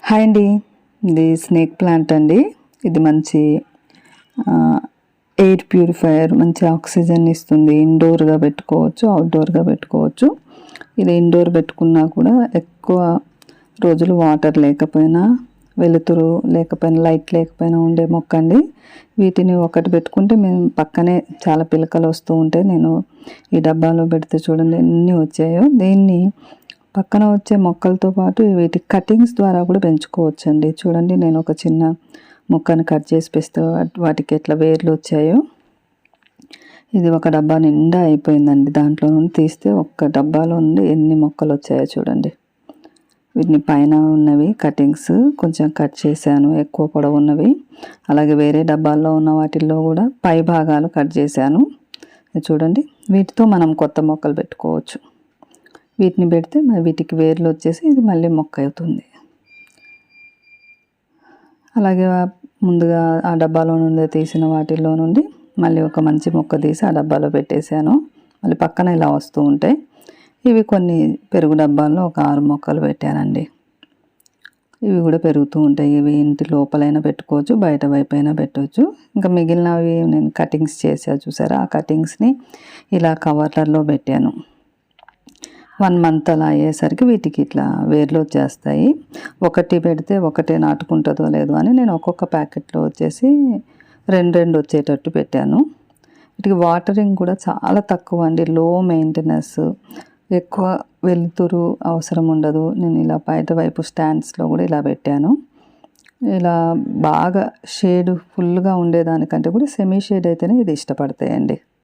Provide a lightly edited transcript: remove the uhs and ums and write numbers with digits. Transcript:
Hi అండి, ఇది snake plant అండి. ఇది మంచి ఎయిర్ ప్యూరిఫైయర్, మంచి ఆక్సిజన్ ఇస్తుంది. ఇండోర్గా పెట్టుకోవచ్చు, అవుట్డోర్గా పెట్టుకోవచ్చు. ఇది ఇండోర్ పెట్టుకున్నా కూడా ఎక్కువ రోజులు వాటర్ లేకపోయినా, వెలుతురు లేకపోయినా, లైట్ లేకపోయినా ఉండే మొక్క అండి. వీటిని ఒకటి పెట్టుకుంటే మేము పక్కనే చాలా పిలకలు వస్తూ ఉంటాయి. నేను ఈ డబ్బాలో పెడితే చూడండి ఎన్ని వచ్చాయో. దీన్ని పక్కన వచ్చే మొక్కలతో పాటు వీటి కటింగ్స్ ద్వారా కూడా పెంచుకోవచ్చు అండి. చూడండి, నేను ఒక చిన్న మొక్కను కట్ చేసి పెస్తే వాటికి ఎట్లా వేర్లు వచ్చాయో. ఇది ఒక డబ్బా నిండా అయిపోయిందండి. దాంట్లో నుండి తీస్తే ఒక్క డబ్బాలో నుండి ఎన్ని మొక్కలు వచ్చాయో చూడండి. వీటిని పైన ఉన్నవి కటింగ్స్ కొంచెం కట్ చేశాను, ఎక్కువ పొడవు ఉన్నవి. అలాగే వేరే డబ్బాల్లో ఉన్న వాటిల్లో కూడా పై భాగాలు కట్ చేశాను. చూడండి, వీటితో మనం కొత్త మొక్కలు పెట్టుకోవచ్చు. వీటిని పెడితే వీటికి వేర్లు వచ్చేసి ఇది మళ్ళీ మొక్క అవుతుంది. అలాగే ముందుగా ఆ డబ్బాలో నుండి తీసిన వాటిల్లో నుండి మళ్ళీ ఒక మంచి మొక్క తీసి ఆ డబ్బాలో పెట్టేశాను. మళ్ళీ పక్కన ఇలా వస్తూ ఉంటాయి. ఇవి కొన్ని పెరుగు డబ్బాల్లో ఒక 6 మొక్కలు పెట్టానండి. ఇవి కూడా పెరుగుతూ ఉంటాయి. ఇవి ఇంటి లోపలైనా పెట్టుకోవచ్చు, బయట వైపు అయినా పెట్టవచ్చు. ఇంకా మిగిలినవి నేను కటింగ్స్ చేసా చూసారా, ఆ కటింగ్స్ని ఇలా కవర్లలో పెట్టాను. 1 మంత్ అలా అయ్యేసరికి వీటికి ఇట్లా వేర్లు వచ్చేస్తాయి. ఒకటి పెడితే ఒకటే నాటుకుంటుందో లేదో అని నేను ఒక్కొక్క ప్యాకెట్లో వచ్చేసి 2 వచ్చేటట్టు పెట్టాను. వీటికి వాటరింగ్ కూడా చాలా తక్కువ అండి. లో మెయింటెనెన్స్, ఎక్కువ వెలుతురు అవసరం ఉండదు. నేను ఇలా బయట వైపు స్టాండ్స్లో కూడా ఇలా పెట్టాను. ఇలా బాగా షేడ్ ఫుల్గా ఉండేదానికంటే కూడా సెమీ షేడ్ అయితేనే ఇది ఇష్టపడతాయండి.